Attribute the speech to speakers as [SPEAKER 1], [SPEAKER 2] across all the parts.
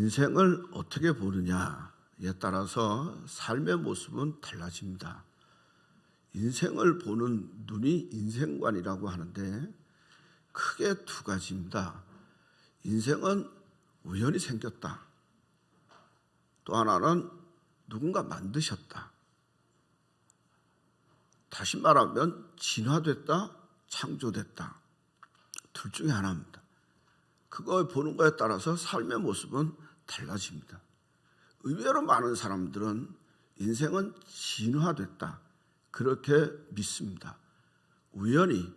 [SPEAKER 1] 인생을 어떻게 보느냐에 따라서 삶의 모습은 달라집니다. 인생을 보는 눈이 인생관이라고 하는데 크게 두 가지입니다. 인생은 우연히 생겼다. 또 하나는 누군가 만드셨다. 다시 말하면 진화됐다, 창조됐다. 둘 중에 하나입니다. 그걸 보는 거에 따라서 삶의 모습은 달라집니다. 의외로 많은 사람들은 인생은 진화됐다. 그렇게 믿습니다. 우연히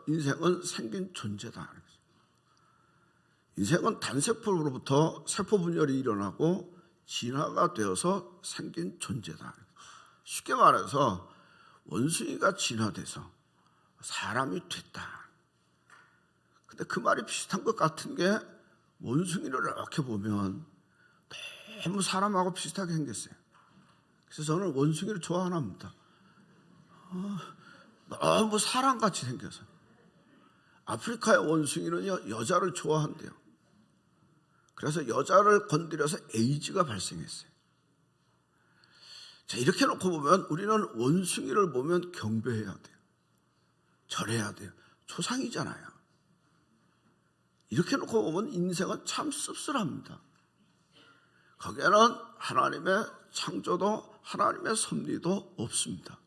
[SPEAKER 1] 인생은 생긴 존재다. 인생은 단세포로부터 세포 분열이 일어나고 진화가 되어서 생긴 존재다. 쉽게 말해서 원숭이가 진화돼서 사람이 됐다. 근데 그 말이 비슷한 것 같은 게 원숭이를 이렇게 보면 너무 사람하고 비슷하게 생겼어요. 그래서 저는 원숭이를 좋아 안 합니다. 너무 사람같이 생겨서. 아프리카의 원숭이는요, 여자를 좋아한대요. 그래서 여자를 건드려서 에이즈가 발생했어요. 자, 이렇게 놓고 보면 우리는 원숭이를 보면 경배해야 돼요. 절해야 돼요. 조상이잖아요. 이렇게 놓고 보면 인생은 참 씁쓸합니다. 거기에는 하나님의 창조도 하나님의 섭리도 없습니다.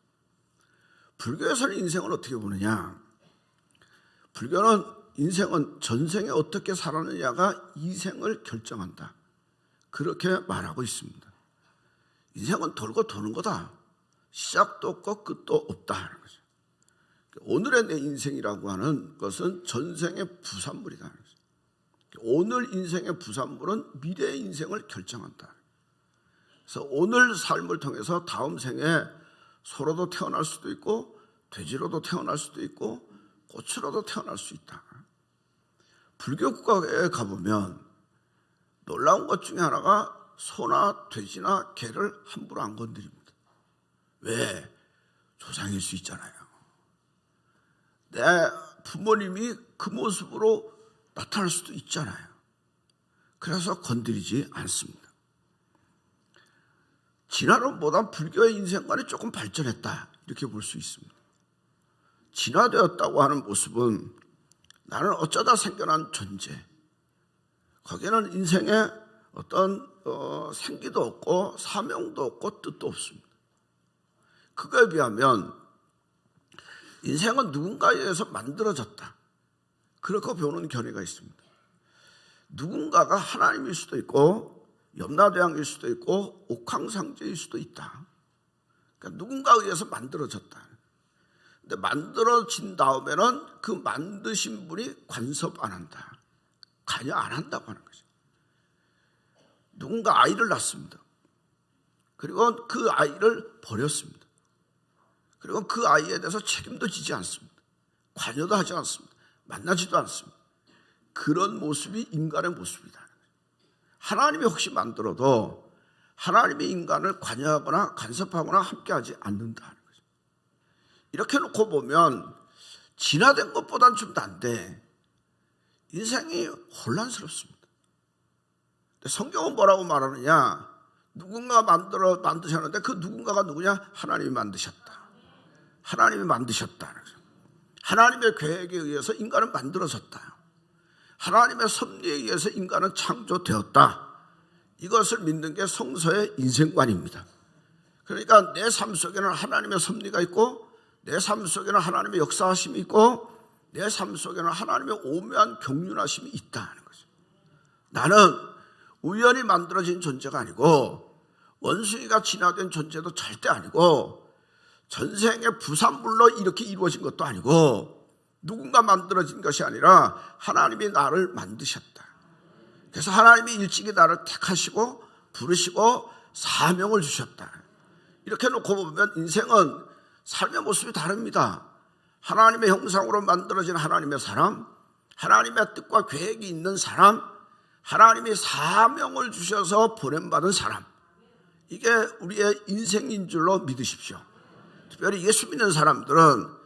[SPEAKER 1] 불교에서는 인생을 어떻게 보느냐? 불교는 인생은 전생에 어떻게 살았느냐가 이생을 결정한다. 그렇게 말하고 있습니다. 인생은 돌고 도는 거다. 시작도 없고 끝도 없다 하는 거죠. 오늘의 내 인생이라고 하는 것은 전생의 부산물이다. 오늘 인생의 부산물은 미래의 인생을 결정한다. 그래서 오늘 삶을 통해서 다음 생에 소로도 태어날 수도 있고 돼지로도 태어날 수도 있고 꽃으로도 태어날 수 있다. 불교 국가에 가보면 놀라운 것 중에 하나가 소나 돼지나 개를 함부로 안 건드립니다. 왜? 조상일 수 있잖아요. 내 부모님이 그 모습으로 나타날 수도 있잖아요. 그래서 건드리지 않습니다. 진화론보다 불교의 인생관이 조금 발전했다. 이렇게 볼 수 있습니다. 진화되었다고 하는 모습은 나는 어쩌다 생겨난 존재. 거기에는 인생에 어떤 생기도 없고 사명도 없고 뜻도 없습니다. 그거에 비하면 인생은 누군가에 의해서 만들어졌다. 그렇게 보는 견해가 있습니다. 누군가가 하나님일 수도 있고 염라대왕일 수도 있고 옥황상제일 수도 있다. 그러니까 누군가에 의해서 만들어졌다. 근데 만들어진 다음에는 그 만드신 분이 간섭 안 한다. 관여 안 한다고 하는 거죠. 누군가 아이를 낳습니다. 그리고 그 아이를 버렸습니다. 그리고 그 아이에 대해서 책임도 지지 않습니다. 관여도 하지 않습니다. 만나지도 않습니다. 그런 모습이 인간의 모습이다. 하나님이 혹시 만들어도 하나님이 인간을 관여하거나 간섭하거나 함께하지 않는다는 거죠. 이렇게 놓고 보면 진화된 것보다는 좀 난데 인생이 혼란스럽습니다. 성경은 뭐라고 말하느냐? 누군가 만드셨는데 그 누군가가 누구냐? 하나님이 만드셨다. 하나님이 만드셨다. 하나님의 계획에 의해서 인간은 만들어졌다. 하나님의 섭리에 의해서 인간은 창조되었다. 이것을 믿는 게 성서의 인생관입니다. 그러니까 내 삶 속에는 하나님의 섭리가 있고 내 삶 속에는 하나님의 역사하심이 있고 내 삶 속에는 하나님의 오묘한 경륜하심이 있다는 거죠. 나는 우연히 만들어진 존재가 아니고 원숭이가 진화된 존재도 절대 아니고 전생의 부산물로 이렇게 이루어진 것도 아니고 누군가 만들어진 것이 아니라 하나님이 나를 만드셨다. 그래서 하나님이 일찍이 나를 택하시고 부르시고 사명을 주셨다. 이렇게 놓고 보면 인생은 삶의 모습이 다릅니다. 하나님의 형상으로 만들어진 하나님의 사람, 하나님의 뜻과 계획이 있는 사람, 하나님이 사명을 주셔서 보냄받은 사람, 이게 우리의 인생인 줄로 믿으십시오. 특별히 예수 믿는 사람들은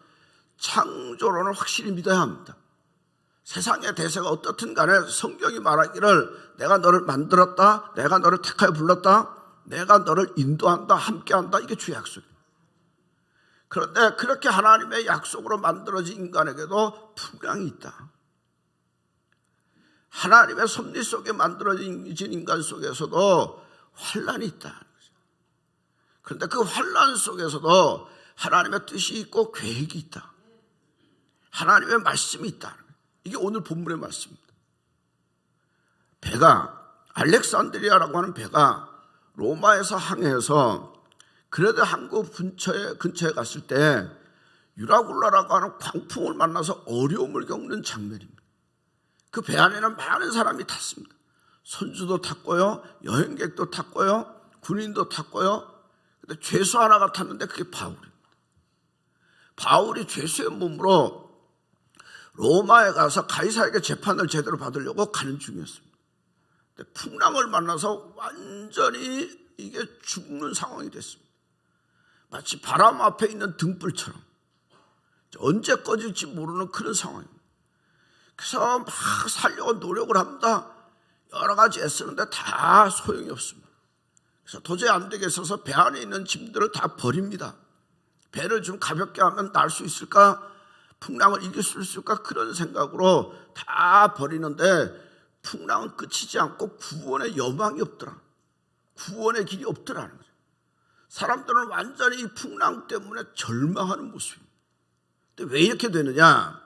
[SPEAKER 1] 창조론을 확실히 믿어야 합니다. 세상의 대세가 어떻든 간에 성경이 말하기를 내가 너를 만들었다, 내가 너를 택하여 불렀다, 내가 너를 인도한다, 함께한다, 이게 주의 약속이에요. 그런데 그렇게 하나님의 약속으로 만들어진 인간에게도 풍랑이 있다. 하나님의 섭리 속에 만들어진 인간 속에서도 환란이 있다. 그런데 그 환란 속에서도 하나님의 뜻이 있고 계획이 있다. 하나님의 말씀이 있다. 이게 오늘 본문의 말씀입니다. 배가, 알렉산드리아라고 하는 배가 로마에서 항해해서 그레데 항구 근처에 갔을 때 유라굴라라고 하는 광풍을 만나서 어려움을 겪는 장면입니다. 그 배 안에는 많은 사람이 탔습니다. 선주도 탔고요, 여행객도 탔고요, 군인도 탔고요. 근데 죄수 하나가 탔는데 그게 바울입니다. 바울이 죄수의 몸으로 로마에 가서 가이사에게 재판을 제대로 받으려고 가는 중이었습니다. 근데 풍랑을 만나서 완전히 이게 죽는 상황이 됐습니다. 마치 바람 앞에 있는 등불처럼 언제 꺼질지 모르는 그런 상황입니다. 그래서 막 살려고 노력을 합니다. 여러 가지 애쓰는데 다 소용이 없습니다. 그래서 도저히 안 되겠어서 배 안에 있는 짐들을 다 버립니다. 배를 좀 가볍게 하면 날 수 있을까? 풍랑을 이길 수 있을까? 그런 생각으로 다 버리는데 풍랑은 끝이지 않고 구원의 여망이 없더라. 구원의 길이 없더라는 거죠. 사람들은 완전히 이 풍랑 때문에 절망하는 모습입니다. 근데 왜 이렇게 되느냐?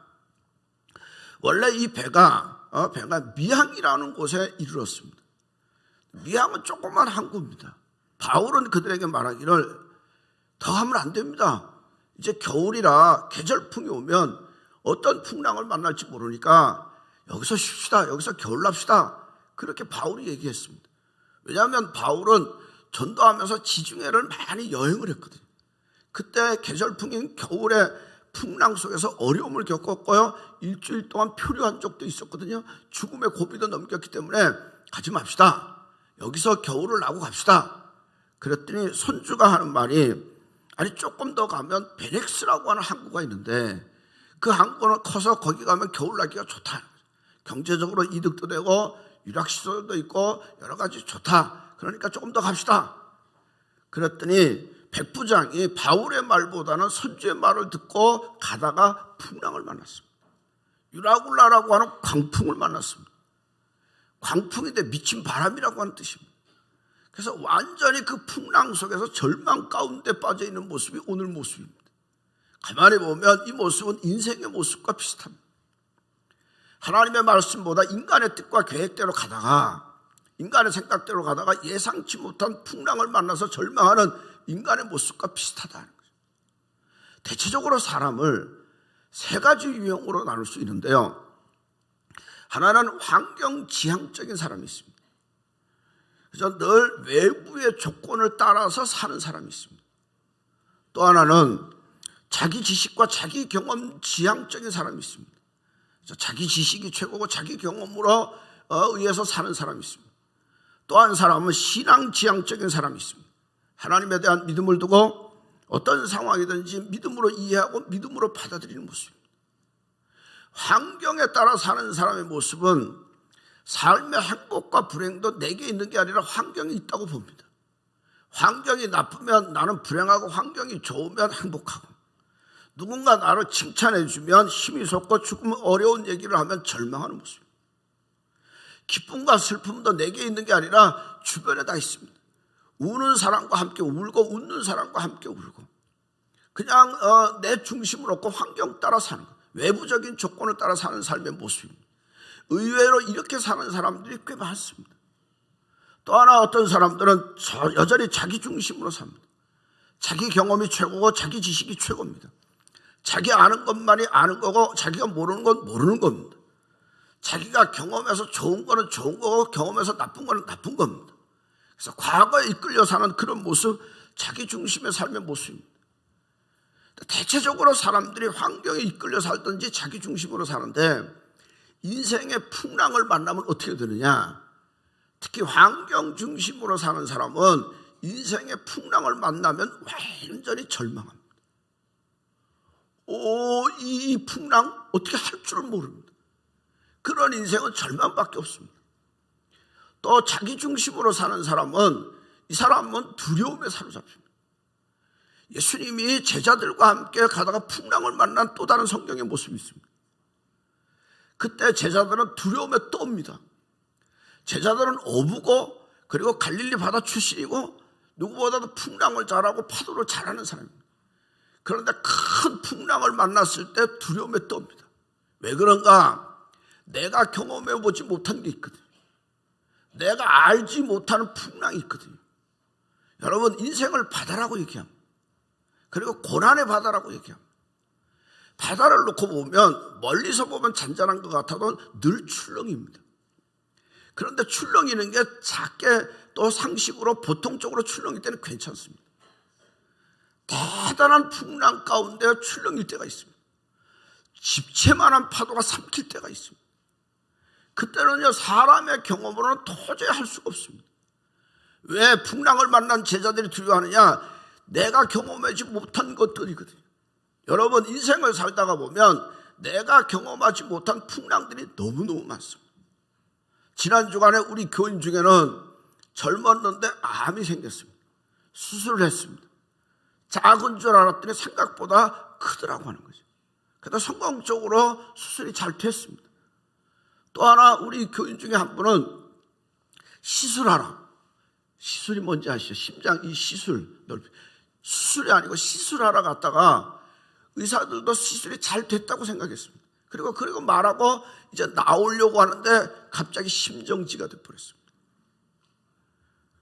[SPEAKER 1] 원래 이 배가 미항이라는 곳에 이르렀습니다. 미항은 조그만 항구입니다. 바울은 그들에게 말하기를 더 하면 안 됩니다. 이제 겨울이라 계절풍이 오면 어떤 풍랑을 만날지 모르니까 여기서 쉽시다. 여기서 겨울납시다. 그렇게 바울이 얘기했습니다. 왜냐하면 바울은 전도하면서 지중해를 많이 여행을 했거든요. 그때 계절풍인 겨울에 풍랑 속에서 어려움을 겪었고요. 일주일 동안 표류한 적도 있었거든요. 죽음의 고비도 넘겼기 때문에 가지 맙시다. 여기서 겨울을 나고 갑시다. 그랬더니 선주가 하는 말이 아니 조금 더 가면 베넥스라고 하는 항구가 있는데 그 항구는 커서 거기 가면 겨울 나기가 좋다. 경제적으로 이득도 되고 유락시설도 있고 여러 가지 좋다. 그러니까 조금 더 갑시다. 그랬더니 백부장이 바울의 말보다는 선주의 말을 듣고 가다가 풍랑을 만났습니다. 유라굴라라고 하는 광풍을 만났습니다. 광풍인데 미친 바람이라고 하는 뜻입니다. 그래서 완전히 그 풍랑 속에서 절망 가운데 빠져있는 모습이 오늘 모습입니다. 가만히 보면 이 모습은 인생의 모습과 비슷합니다. 하나님의 말씀보다 인간의 뜻과 계획대로 가다가 인간의 생각대로 가다가 예상치 못한 풍랑을 만나서 절망하는 인간의 모습과 비슷하다는 거죠. 대체적으로 사람을 세 가지 유형으로 나눌 수 있는데요. 하나는 환경지향적인 사람이 있습니다. 그래서 늘 외부의 조건을 따라서 사는 사람이 있습니다. 또 하나는 자기 지식과 자기 경험 지향적인 사람이 있습니다. 그래서 자기 지식이 최고고 자기 경험으로 의해서 사는 사람이 있습니다. 또 한 사람은 신앙 지향적인 사람이 있습니다. 하나님에 대한 믿음을 두고 어떤 상황이든지 믿음으로 이해하고 믿음으로 받아들이는 모습입니다. 환경에 따라 사는 사람의 모습은 삶의 행복과 불행도 내게 있는 게 아니라 환경이 있다고 봅니다. 환경이 나쁘면 나는 불행하고 환경이 좋으면 행복하고 누군가 나를 칭찬해 주면 힘이 솟고 조금 어려운 얘기를 하면 절망하는 모습입니다. 기쁨과 슬픔도 내게 있는 게 아니라 주변에 다 있습니다. 우는 사람과 함께 울고 웃는 사람과 함께 울고 그냥 내 중심을 얻고 환경 따라 사는 것, 외부적인 조건을 따라 사는 삶의 모습입니다. 의외로 이렇게 사는 사람들이 꽤 많습니다. 또 하나 어떤 사람들은 여전히 자기 중심으로 삽니다. 자기 경험이 최고고 자기 지식이 최고입니다. 자기 아는 것만이 아는 거고 자기가 모르는 건 모르는 겁니다. 자기가 경험해서 좋은 거는 좋은 거고 경험해서 나쁜 거는 나쁜 겁니다. 그래서 과거에 이끌려 사는 그런 모습, 자기 중심의 삶의 모습입니다. 대체적으로 사람들이 환경에 이끌려 살든지 자기 중심으로 사는데 인생의 풍랑을 만나면 어떻게 되느냐? 특히 환경 중심으로 사는 사람은 인생의 풍랑을 만나면 완전히 절망합니다. 이 풍랑 어떻게 할 줄 모릅니다. 그런 인생은 절망밖에 없습니다. 또 자기 중심으로 사는 사람은 이 사람은 두려움에 사로잡힙니다. 예수님이 제자들과 함께 가다가 풍랑을 만난 또 다른 성경의 모습이 있습니다. 그때 제자들은 두려움에 떱니다. 제자들은 어부고 그리고 갈릴리 바다 출신이고 누구보다도 풍랑을 잘하고 파도를 잘하는 사람입니다. 그런데 큰 풍랑을 만났을 때 두려움에 떱니다. 왜 그런가? 내가 경험해 보지 못한 게 있거든요. 내가 알지 못하는 풍랑이 있거든요. 여러분, 인생을 바다라고 얘기합니다. 그리고 고난의 바다라고 얘기합니다. 바다를 놓고 보면 멀리서 보면 잔잔한 것 같아도 늘 출렁입니다. 그런데 출렁이는 게 작게 또 상식으로 보통적으로 출렁일 때는 괜찮습니다. 대단한 풍랑 가운데 출렁일 때가 있습니다. 집채만한 파도가 삼킬 때가 있습니다. 그때는요, 사람의 경험으로는 도저히 할 수가 없습니다. 왜 풍랑을 만난 제자들이 두려워하느냐? 내가 경험하지 못한 것들이거든요. 여러분, 인생을 살다가 보면 내가 경험하지 못한 풍랑들이 너무너무 많습니다. 지난 주간에 우리 교인 중에는 젊었는데 암이 생겼습니다. 수술을 했습니다. 작은 줄 알았더니 생각보다 크더라고 하는 거죠. 그래서 성공적으로 수술이 잘 됐습니다. 또 하나 우리 교인 중에 한 분은 시술하라. 시술이 뭔지 아시죠? 심장 이 시술 넓이. 수술이 아니고 시술하러 갔다가 의사들도 시술이 잘 됐다고 생각했습니다. 그리고 말하고 이제 나오려고 하는데 갑자기 심정지가 돼버렸습니다.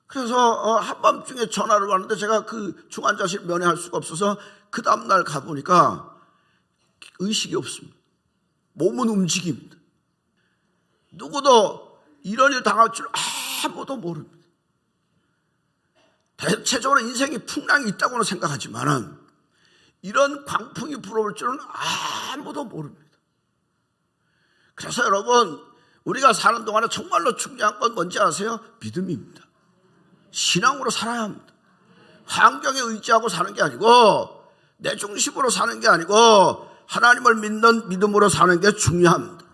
[SPEAKER 1] 그래서 한밤중에 전화를 왔는데 제가 그 중환자실 면회할 수가 없어서 그 다음날 가보니까 의식이 없습니다. 몸은 움직입니다. 누구도 이런 일 당할 줄 아무도 모릅니다. 대체적으로 인생에 풍랑이 있다고는 생각하지만 이런 광풍이 불어올 줄은 아무도 모릅니다. 그래서 여러분, 우리가 사는 동안에 정말로 중요한 건 뭔지 아세요? 믿음입니다. 신앙으로 살아야 합니다. 환경에 의지하고 사는 게 아니고 내 중심으로 사는 게 아니고 하나님을 믿는 믿음으로 사는 게 중요합니다.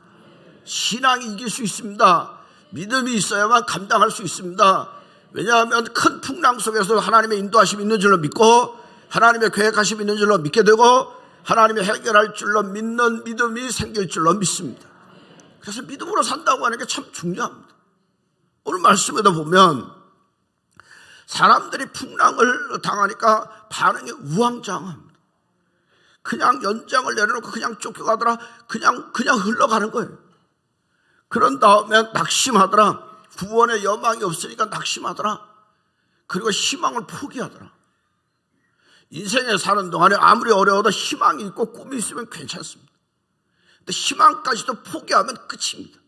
[SPEAKER 1] 신앙이 이길 수 있습니다. 믿음이 있어야만 감당할 수 있습니다. 왜냐하면 큰 풍랑 속에서 하나님의 인도하심이 있는 줄로 믿고 하나님의 계획하심이 있는 줄로 믿게 되고 하나님이 해결할 줄로 믿는 믿음이 생길 줄로 믿습니다. 그래서 믿음으로 산다고 하는 게 참 중요합니다. 오늘 말씀에도 보면 사람들이 풍랑을 당하니까 반응이 우왕좌왕합니다. 그냥 연장을 내려놓고 그냥 쫓겨가더라. 그냥 흘러가는 거예요. 그런 다음에 낙심하더라. 구원의 여망이 없으니까 낙심하더라. 그리고 희망을 포기하더라. 인생에 사는 동안에 아무리 어려워도 희망이 있고 꿈이 있으면 괜찮습니다. 근데 희망까지도 포기하면 끝입니다.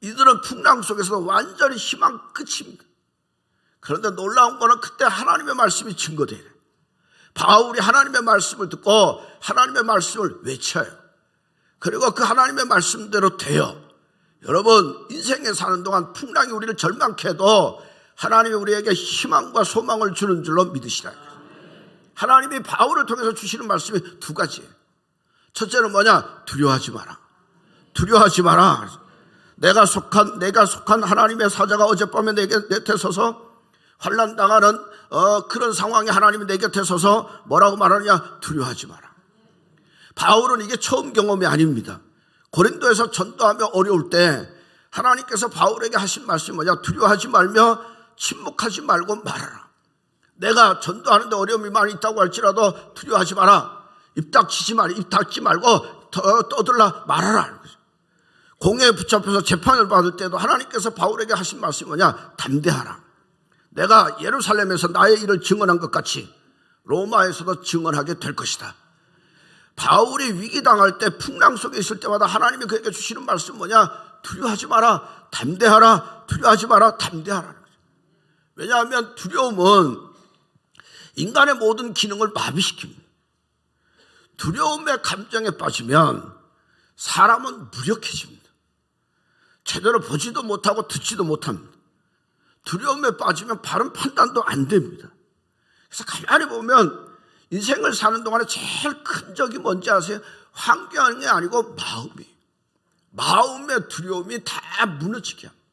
[SPEAKER 1] 이들은 풍랑 속에서 완전히 희망 끝입니다. 그런데 놀라운 거는 그때 하나님의 말씀이 증거돼요. 바울이 하나님의 말씀을 듣고 하나님의 말씀을 외쳐요. 그리고 그 하나님의 말씀대로 돼요. 여러분, 인생에 사는 동안 풍랑이 우리를 절망케 해도 하나님이 우리에게 희망과 소망을 주는 줄로 믿으시라. 하나님이 바울을 통해서 주시는 말씀이 두 가지예요. 첫째는 뭐냐? 두려워하지 마라. 두려워하지 마라. 내가 속한 하나님의 사자가 어젯밤에 내 곁에 서서 환난 당하는 그런 상황에 하나님이 내 곁에 서서 뭐라고 말하느냐? 두려워하지 마라. 바울은 이게 처음 경험이 아닙니다. 고린도에서 전도하며 어려울 때 하나님께서 바울에게 하신 말씀이 뭐냐? 두려워하지 말며 침묵하지 말고 말하라. 내가 전도하는데 어려움이 많이 있다고 할지라도 두려워하지 마라. 입 닫지 말고 떠들라 말하라. 공회에 붙잡혀서 재판을 받을 때도 하나님께서 바울에게 하신 말씀이 뭐냐? 담대하라. 내가 예루살렘에서 나의 일을 증언한 것 같이 로마에서도 증언하게 될 것이다. 바울이 위기당할 때 풍랑 속에 있을 때마다 하나님이 그에게 주시는 말씀 뭐냐? 두려워하지 마라, 담대하라. 두려워하지 마라, 담대하라. 왜냐하면 두려움은 인간의 모든 기능을 마비시킵니다. 두려움의 감정에 빠지면 사람은 무력해집니다. 제대로 보지도 못하고 듣지도 못합니다. 두려움에 빠지면 바른 판단도 안 됩니다. 그래서 가만히 보면 인생을 사는 동안에 제일 큰 적이 뭔지 아세요? 환경이 아니고 마음이에요. 마음의 두려움이 다 무너지게 합니다.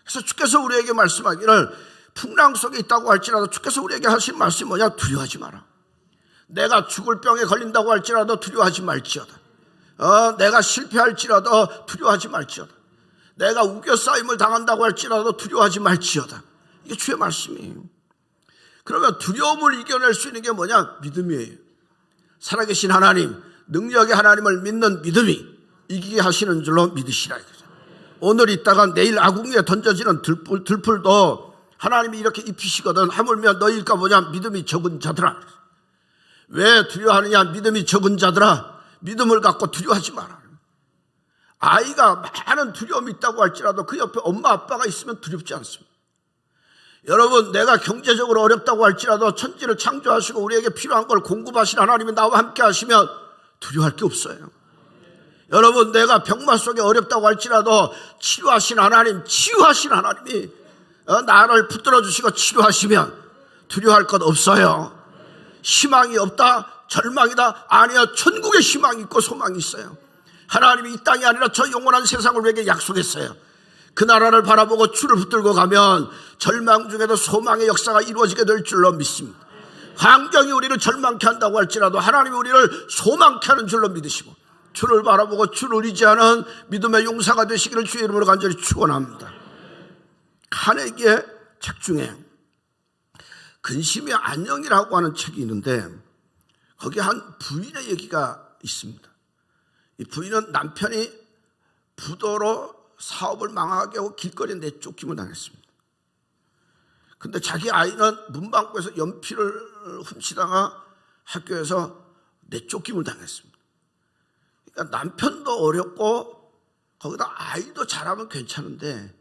[SPEAKER 1] 그래서 주께서 우리에게 말씀하기를 풍랑 속에 있다고 할지라도 주께서 우리에게 하신 말씀이 뭐냐? 두려워하지 마라. 내가 죽을 병에 걸린다고 할지라도 두려워하지 말지어다. 내가 실패할지라도 두려워하지 말지어다. 내가 우겨싸임을 당한다고 할지라도 두려워하지 말지어다. 이게 주의 말씀이에요. 그러면 두려움을 이겨낼 수 있는 게 뭐냐? 믿음이에요. 살아계신 하나님, 능력의 하나님을 믿는 믿음이 이기게 하시는 줄로 믿으시라. 오늘 있다가 내일 아궁이에 던져지는 들풀도 하나님이 이렇게 입히시거든. 하물며 너희일까 뭐냐? 믿음이 적은 자들아. 왜 두려워하느냐? 믿음이 적은 자들아. 믿음을 갖고 두려워하지 마라. 아이가 많은 두려움이 있다고 할지라도 그 옆에 엄마 아빠가 있으면 두렵지 않습니다. 여러분, 내가 경제적으로 어렵다고 할지라도 천지를 창조하시고 우리에게 필요한 걸 공급하신 하나님이 나와 함께 하시면 두려워할 게 없어요. 여러분, 내가 병마 속에 어렵다고 할지라도 치료하신 하나님, 치유하신 하나님이 나를 붙들어 주시고 치료하시면 두려워할 것 없어요. 희망이 없다? 절망이다? 아니요, 천국에 희망이 있고 소망이 있어요. 하나님이 이 땅이 아니라 저 영원한 세상을 우리에게 약속했어요. 그 나라를 바라보고 주를 붙들고 가면 절망 중에도 소망의 역사가 이루어지게 될 줄로 믿습니다. 환경이 우리를 절망케 한다고 할지라도 하나님이 우리를 소망케 하는 줄로 믿으시고 주를 바라보고 주를 의지하는 믿음의 용사가 되시기를 주의 이름으로 간절히 축원합니다. 카네기의 책 중에 근심의 안녕이라고 하는 책이 있는데 거기 한 부인의 얘기가 있습니다. 이 부인은 남편이 부도로 사업을 망하게 하고 길거리에 내쫓김을 당했습니다. 근데 자기 아이는 문방구에서 연필을 훔치다가 학교에서 내쫓김을 당했습니다. 그러니까 남편도 어렵고 거기다 아이도 잘하면 괜찮은데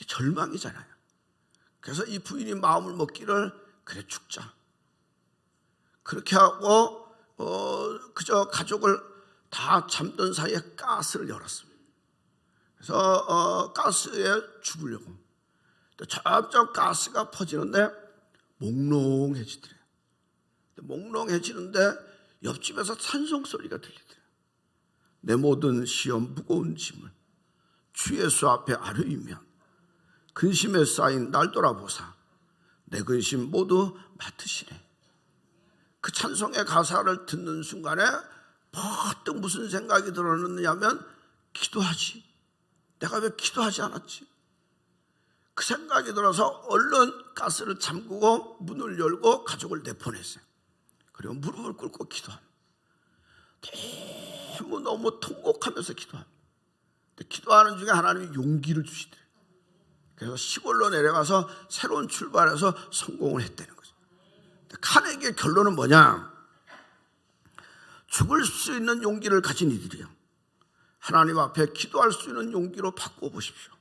[SPEAKER 1] 절망이잖아요. 그래서 이 부인이 마음을 먹기를 그래 죽자. 그렇게 하고 그저 가족을 다 잠든 사이에 가스를 열었습니다. 그래서 가스에 죽으려고. 점점 가스가 퍼지는데 몽롱해지더래요. 몽롱해지는데 옆집에서 찬송 소리가 들리더래요. 내 모든 시험 무거운 짐을 주 예수 앞에 아뢰이면 근심에 쌓인 날 돌아보사 내 근심 모두 맡으시네. 그 찬송의 가사를 듣는 순간에 퍼뜩 무슨 생각이 들었느냐면 기도하지. 내가 왜 기도하지 않았지? 그 생각이 들어서 얼른 가스를 잠그고 문을 열고 가족을 내보냈어요. 그리고 무릎을 꿇고 기도합니다. 너무 통곡하면서 기도합니다. 기도하는 중에 하나님이 용기를 주시더래요. 그래서 시골로 내려가서 새로운 출발해서 성공을 했다는 거죠. 카네기의 결론은 뭐냐? 죽을 수 있는 용기를 가진 이들이요, 하나님 앞에 기도할 수 있는 용기로 바꿔보십시오.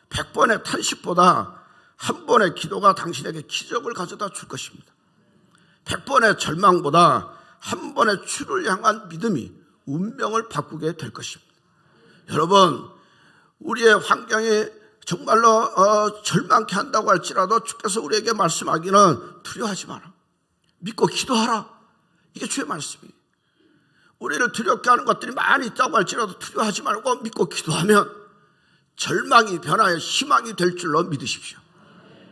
[SPEAKER 1] 100번의 탄식보다 한 번의 기도가 당신에게 기적을 가져다 줄 것입니다. 100번의 절망보다 한 번의 주를 향한 믿음이 운명을 바꾸게 될 것입니다. 여러분, 우리의 환경이 정말로 절망케 한다고 할지라도 주께서 우리에게 말씀하기는 두려워하지 마라. 믿고 기도하라. 이게 주의 말씀이에요. 우리를 두렵게 하는 것들이 많이 있다고 할지라도 두려워하지 말고 믿고 기도하면 절망이 변하여 희망이 될 줄로 믿으십시오.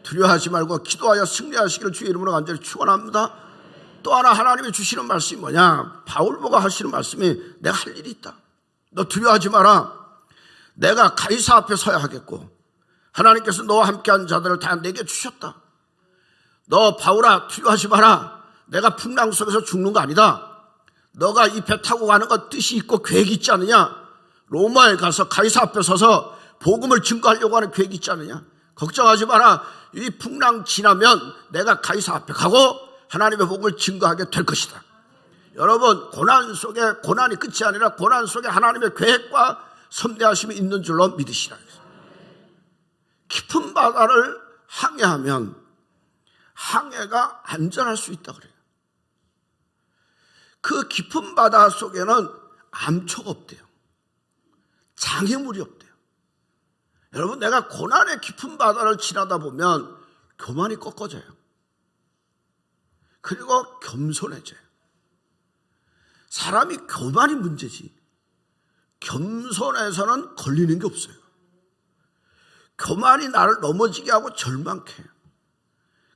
[SPEAKER 1] 두려워하지 말고 기도하여 승리하시기를 주의 이름으로 간절히 축원합니다. 또 하나 하나님이 주시는 말씀이 뭐냐? 바울보가 하시는 말씀이 내가 할 일이 있다. 너 두려워하지 마라. 내가 가이사 앞에 서야 하겠고 하나님께서 너와 함께한 자들을 다 내게 주셨다. 너 바울아 두려워하지 마라. 내가 풍랑 속에서 죽는 거 아니다. 너가 이 배 타고 가는 거 뜻이 있고 계획이 있지 않느냐? 로마에 가서 가이사 앞에 서서 복음을 증거하려고 하는 계획이 있지 않느냐? 걱정하지 마라. 이 풍랑 지나면 내가 가이사 앞에 가고 하나님의 복음을 증거하게 될 것이다. 여러분, 고난 속에 고난이 끝이 아니라 고난 속에 하나님의 계획과 선대하심이 있는 줄로 믿으시라. 깊은 바다를 항해하면 항해가 안전할 수 있다 그래요. 그 깊은 바다 속에는 암초가 없대요. 장애물이 없대요. 여러분, 내가 고난의 깊은 바다를 지나다 보면 교만이 꺾어져요. 그리고 겸손해져요. 사람이 교만이 문제지 겸손해서는 걸리는 게 없어요. 교만이 나를 넘어지게 하고 절망케 해요.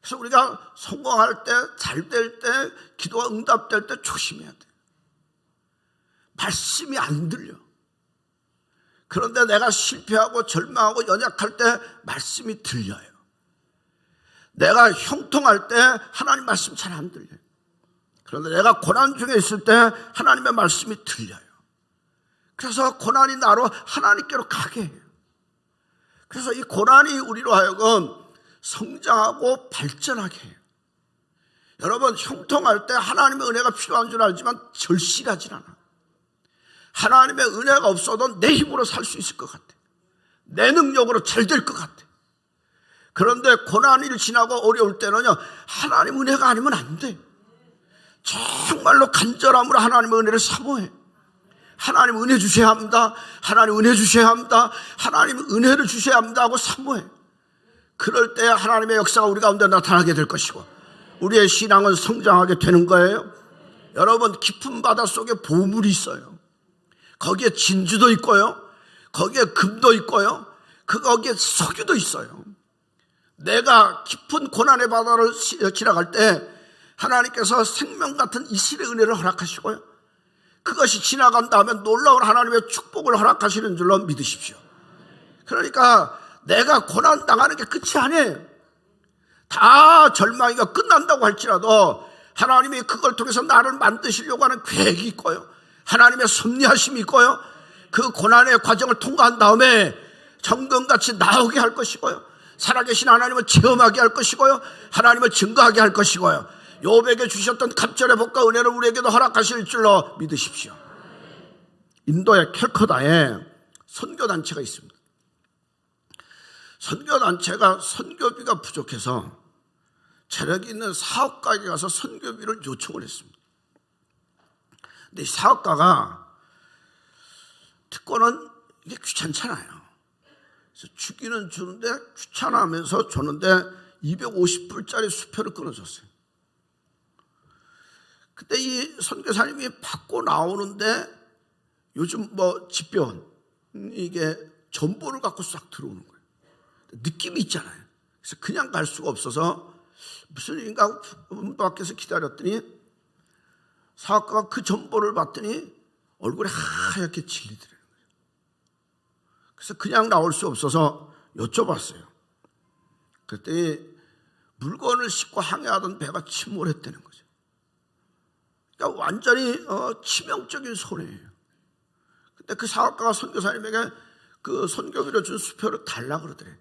[SPEAKER 1] 그래서 우리가 성공할 때, 잘 될 때, 기도가 응답될 때 조심해야 돼요. 말씀이 안 들려. 그런데 내가 실패하고 절망하고 연약할 때 말씀이 들려요. 내가 형통할 때 하나님 말씀 잘 안 들려요. 그런데 내가 고난 중에 있을 때 하나님의 말씀이 들려요. 그래서 고난이 나로 하나님께로 가게 해요. 그래서 이 고난이 우리로 하여금 성장하고 발전하게 해요. 여러분, 형통할 때 하나님의 은혜가 필요한 줄 알지만 절실하진 않아. 하나님의 은혜가 없어도 내 힘으로 살 수 있을 것 같아. 내 능력으로 잘 될 것 같아. 그런데 고난을 지나고 어려울 때는요, 하나님 은혜가 아니면 안 돼. 정말로 간절함으로 하나님의 은혜를 사모해. 하나님 은혜 주셔야 합니다. 하나님 은혜 주셔야 합니다. 하나님 은혜를 주셔야 합니다 하고 사모해. 그럴 때 하나님의 역사가 우리 가운데 나타나게 될 것이고 우리의 신앙은 성장하게 되는 거예요. 여러분, 깊은 바다 속에 보물이 있어요. 거기에 진주도 있고요, 거기에 금도 있고요, 거기에 석유도 있어요. 내가 깊은 고난의 바다를 지나갈 때 하나님께서 생명 같은 이슬의 은혜를 허락하시고요, 그것이 지나간 다음에 놀라운 하나님의 축복을 허락하시는 줄로 믿으십시오. 그러니까 내가 고난 당하는 게 끝이 아니에요. 다 절망이가 끝난다고 할지라도 하나님이 그걸 통해서 나를 만드시려고 하는 계획이 있고요, 하나님의 섭리하심이 있고요, 그 고난의 과정을 통과한 다음에 정금같이 나오게 할 것이고요, 살아계신 하나님을 체험하게 할 것이고요, 하나님을 증거하게 할 것이고요, 욥에게 주셨던 갑절의 복과 은혜를 우리에게도 허락하실 줄로 믿으십시오. 인도의 캘커다에 선교단체가 있습니다. 선교단체가 선교비가 부족해서 재력이 있는 사업가에게 가서 선교비를 요청을 했습니다. 근데 이 사업가가 특권은 이게 귀찮잖아요. 그래서 주기는 주는데 귀찮아하면서 줬는데 250불짜리 수표를 끊어줬어요. 그때 이 선교사님이 받고 나오는데 요즘 집배원 이게 전보를 갖고 싹 들어오는 거예요. 느낌이 있잖아요. 그래서 그냥 갈 수가 없어서 무슨 일인가 하고 밖에서 기다렸더니 사업가가 그 전보를 봤더니 얼굴이 하얗게 질리더라고요. 그래서 그냥 나올 수 없어서 여쭤봤어요. 그랬더니 물건을 싣고 항해하던 배가 침몰했다는 거죠. 그러니까 완전히 치명적인 손해예요. 근데 그 사업가가 선교사님에게 그 선교비로 준 수표를 달라 그러더래.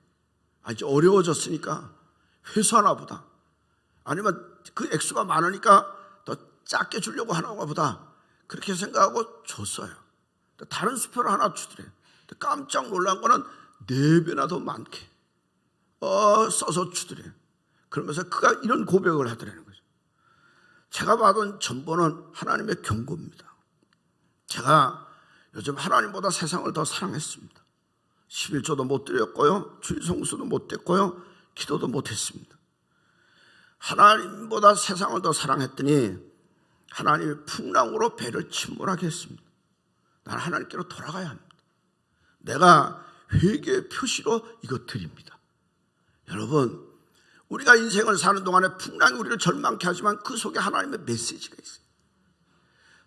[SPEAKER 1] 이제 어려워졌으니까 회수하나 보다. 아니면 그 액수가 많으니까 더 작게 주려고 하나 보다. 그렇게 생각하고 줬어요. 다른 수표를 하나 주더래. 깜짝 놀란 거는 4배나 더 많게 써서 주더래. 그러면서 그가 이런 고백을 하더라는 거죠. 제가 받은 전보는 하나님의 경고입니다. 제가 요즘 하나님보다 세상을 더 사랑했습니다. 11조도 못 드렸고요, 주일 성수도 못 됐고요, 기도도 못 했습니다. 하나님보다 세상을 더 사랑했더니 하나님이 풍랑으로 배를 침몰하게 했습니다. 나는 하나님께로 돌아가야 합니다. 내가 회개의 표시로 이것 드립니다. 여러분, 우리가 인생을 사는 동안에 풍랑이 우리를 절망케 하지만 그 속에 하나님의 메시지가 있어요.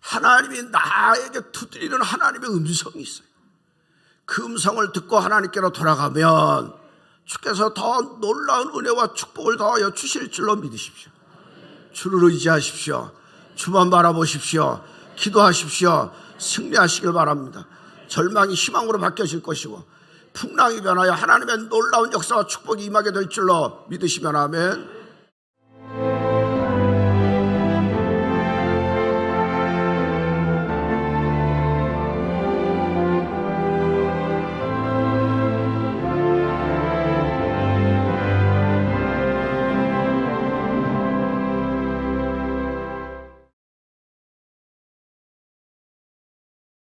[SPEAKER 1] 하나님이 나에게 두드리는 하나님의 음성이 있어요. 그 음성을 듣고 하나님께로 돌아가면 주께서 더 놀라운 은혜와 축복을 더하여 주실 줄로 믿으십시오. 주를 의지하십시오. 주만 바라보십시오. 기도하십시오. 승리하시길 바랍니다. 절망이 희망으로 바뀌어질 것이고 풍랑이 변하여 하나님의 놀라운 역사와 축복이 임하게 될 줄로 믿으시면 아멘.